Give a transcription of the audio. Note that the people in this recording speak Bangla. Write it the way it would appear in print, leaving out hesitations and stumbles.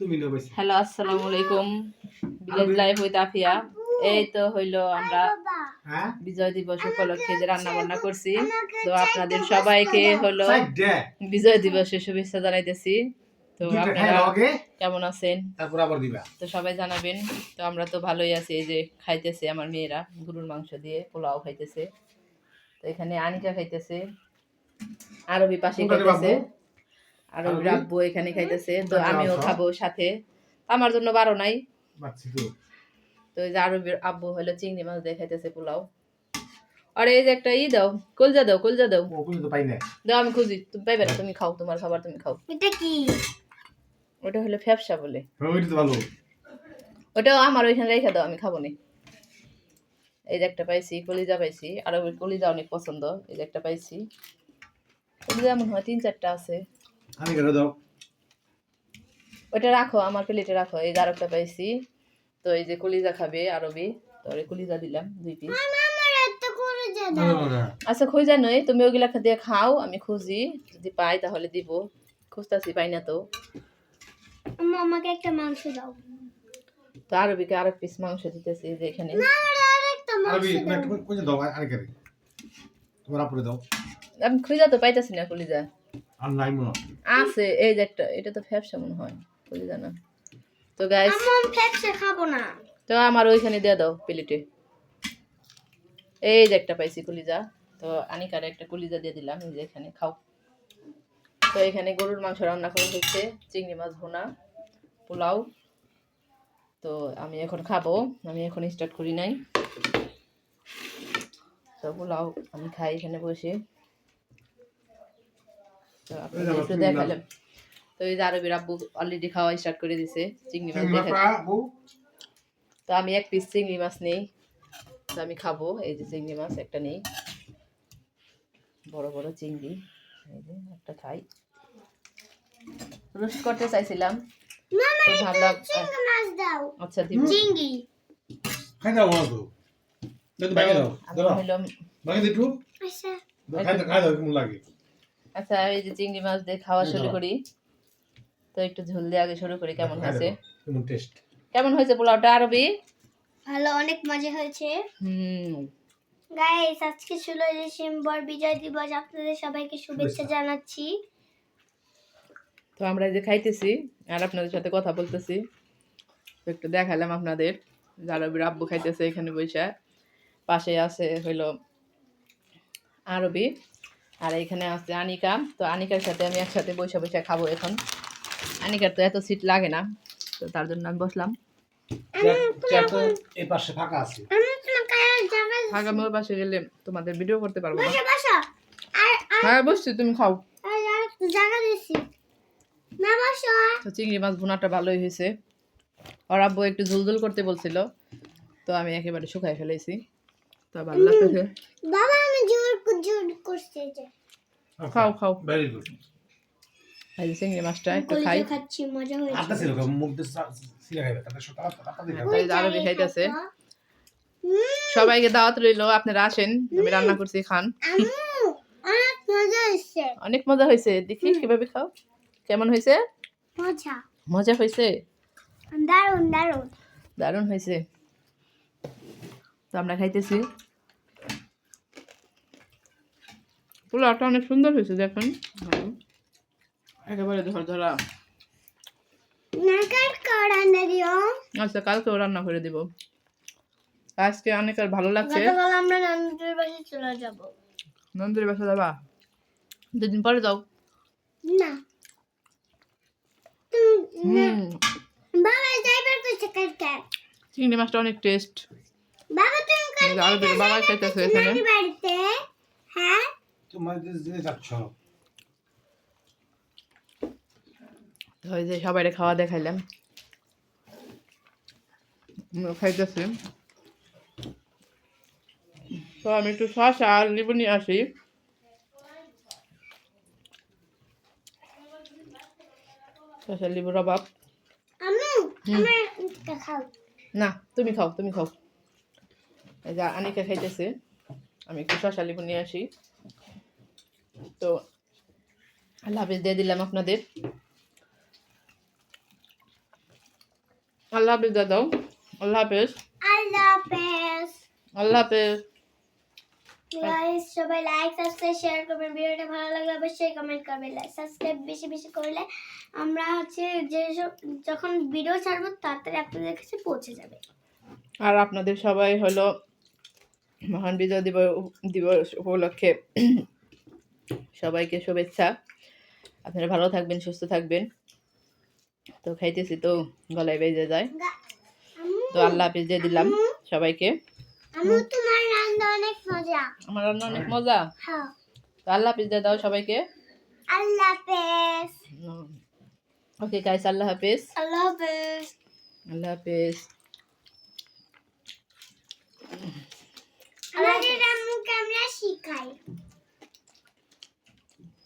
হ্যালো আসসালামু আলাইকুম ভিলেজ লাইফ উইথ আফিয়া। এই তো হইলো আমরা বিজয় দিবস উপলক্ষে যে রান্না বান্না করছি, তো আপনাদের সবাইকে হলো বিজয় দিবসের শুভেচ্ছা জানাইতেছি। তো আপনারা কেমন আছেন তো সবাই জানাবেন। তো আমরা তো ভালোই আছি, এই যে খাইতেছে আমার মেয়েরা গরুর মাংস দিয়ে পোলাও খাইতেছে। তো এখানে আনিকা খাইতেছে, আরবি পাশে খাইতেছে, আর রাব্বু এখানে খাইতেছে। তো আমিও খাবো সাথে, আমার জন্য বারো নাই। তো এই যে আরবির আব্বু হলো চিংড়ি মাছ দিয়ে খাইতেছে পোলাও। আর এই যে একটা দাও, কলজা দাও, কলজা দাও, দাও আমি খুঁজি, তুমি পাইবে না, তুমি খাও, তোমার খাবার তুমি খাও। এটা কি? ওটা হলো ফ্যাপসা বলে, ওটাও আমার ওইখানে রেখে দাও, আমি খাবো না। এই যে একটা পাইছি কলিজা পাইছি, আর ওই কলিজা অনেক পছন্দ। এই যে একটা পাইছি কলিজা, মনে হয় 3-4টা আছে। ওটা রাখো, আমার প্লেটে রাখো। এই যে আরেকটা পাইছি। তো এই যে কলিজা খাবে আরবি, তো কলিজা দিলাম 2 পিস। আচ্ছা খুঁজা নই, তুমি ওগুলা দিয়ে খাও, আমি খুঁজি, যদি পাই তাহলে দিব। খুঁজতাছি, পাই না তো। আমাকে একটা মাংস দাও। তো আরবিকে আরেক পিস মাংস দিতেছি যে এখানে। আমি খুঁজা তো পাইতাছি না কলিজা। আছে এই যে একটা, এটা তো ফ্যাপসা মনে হয়, কলিজা না। তো গাইস আমি ফ্যাপসা খাবো না। তো আমার ওইখানে দিয়ে দাও প্লেটে। এই যে একটা পাইছি কলিজা, তো আনিকার একটা কলিজা দিয়ে দিলাম, এই যে এখানে খাও। তো এখানে গরুর মাংস রান্না করা হচ্ছে, চিংড়ি মাছ ভুনা, পোলাও। তো আমি এখন খাবো, আমি এখন স্টার্ট করি নাই। তো পোলাও আমি খাই এখানে বসে। তো আপনাদের একটু দেখালাম। তো এই যে আরবির আব্বু অলরেডি খাওয়া স্টার্ট করে দিছে চিংড়ি মাছ দেখে। তো আমি 1 পিস চিংড়ি মাছ নেই, তো আমি খাবো। এই যে চিংড়ি মাছ একটা নেই, বড় বড় চিংড়ি। এই যে একটা খাই, রোস্ট করতে চাইছিলাম তো ভাবলাম আচ্ছা দিব চিংড়ি খাই দাও না তো দাও বাকি দাও দাও হইলাম বাকি দিটু আচ্ছা খাই দাও কেমন লাগে। আচ্ছা এই যে চিংড়ি মাছ দিয়ে খাওয়া শুরু করি। তো একটু ঝোল দিয়ে আগে শুরু করি। কেমন হয়েছে, কেমন টেস্ট, কেমন হয়েছে পোলাওটা আরবি? ভালো, অনেক মজা হয়েছে। গাইস আজকে 16 ডিসেম্বর বিজয় দিবস, আপনাদের সবাইকে শুভেচ্ছা জানাচ্ছি। তো আমরা এই যে খাইতেছি আর আপনাদের সাথে কথা বলতেছি, তো একটু দেখালাম আপনাদের। আরবির আব্বু খাইতেছে এখানে বৈশা, পাশে আছে হইলো আরবি, আর এখানে আছে আনিকা। তো আনিকার সাথে আমি একসাথে বৈশা বৈশা খাবো এখন। আনিকার তো এত সিট লাগে না, তো তার জন্য আমি বসলাম। এই পাশে ফাঁকা আছে, আগামী ওর পাশে গেলে তোমাদের ভিডিও করতে পারবো না। হ্যাঁ বসছি, তুমি খাও। তো চিংড়ি মাছ ভুনাটা ভালোই হয়েছে। আর আব্বু একটু ঝুলঝুল করতে বলছিল, তো আমি একেবারে শুকাই ফেলেছি। তো ভালো লাগতেছে। বাবা আমি জোর করতে যে খাও খাও। Very good. এই যে চিংড়ি মাছটা একটু খাই। খাচ্ছি, মজা হয়েছে। আটা ছিল মুখ দিয়ে সিলা খাইবে তাতে তাতে দিবে। এই যে আরবি খাইতেছে। সবাইকে দাওয়াত রইলো, আপনারা আসেন, আমি রান্না করছি, খান। অনেক মজা হয়েছে, অনেক মজা হয়েছে। দেখি কিভাবে খাও, কেমন হয়েছে? মজা মজা হয়েছে, দারুণ দারুণ দারুণ হয়েছে। তো আমরা খাইতেছি। পোলাওটা অনেক সুন্দর হয়েছে, দেখুন একেবারে ঝরঝরা। আচ্ছা কালকেও রান্না করে দিব। আজকে অনেক আর ভালো লাগছে। আমরা নন্দুর বাসায় চলে যাব। নন্দুর বাসা যাবা? 2 দিন পরে যাও না বাবা যাইবার কইছে কালকে। চিংড়ি মাছটা অনেক টেস্ট। বাবা তুমি কালকে আর বাবা খাইতেছে এখানে বাড়িতে। হ্যাঁ তোমার যে যাচ্ছ তো এই যে সবাই খাওয়া দেখাইলাম, খাইতেছি। তো আমি একটু শসা আর লেবু নিয়ে আসি। শসা লেবু রবাব। খাও না তুমি খাও, তুমি খাও। এই যে আনিকা খাইতেছে, আমি একটু শসা লেবু নিয়ে আসি। তো আল্লাহ হাফেজ দিয়ে দিলাম আপনাদের। আল্লাহ হাফেজ দাদাও। আল্লাহ হাফেজ। আল্লাহ হাফেজ। আল্লাহ হাফেজ। গাইস সবাই লাইক সাবস্ক্রাইব শেয়ার করবেন, ভিডিওটা ভালো লাগলে অবশ্যই কমেন্ট করবেন, লাইক সাবস্ক্রাইব বেশি বেশি করলে আমরা হচ্ছে যে যখন ভিডিও ছাড়বো তাড়াতাড়ি আপনাদের কাছে পৌঁছে যাবে। আর আপনাদের সবাই হলো মহান বিজয় দিবস উপলক্ষে সবাইকে শুভেচ্ছা। আপনারা ভালো থাকবেন, সুস্থ থাকবেন। তো খাইতেছি তো গলায় বেজে যায়। তো আল্লাহ হাফেজ দিয়ে দিলাম সবাইকে। তোমার রান্না অনেক মজা। আমার রান্না অনেক মজা। হ্যাঁ। তো আল্লাহ হাফেজ দিয়ে দাও সবাইকে। আল্লাহ হাফেজ। ওকে গাইস, আল্লাহ হাফেজ। আল্লাহ হাফেজ। আল্লাহ হাফেজ। আমাদের আম্মুকে আমরা শিখাই।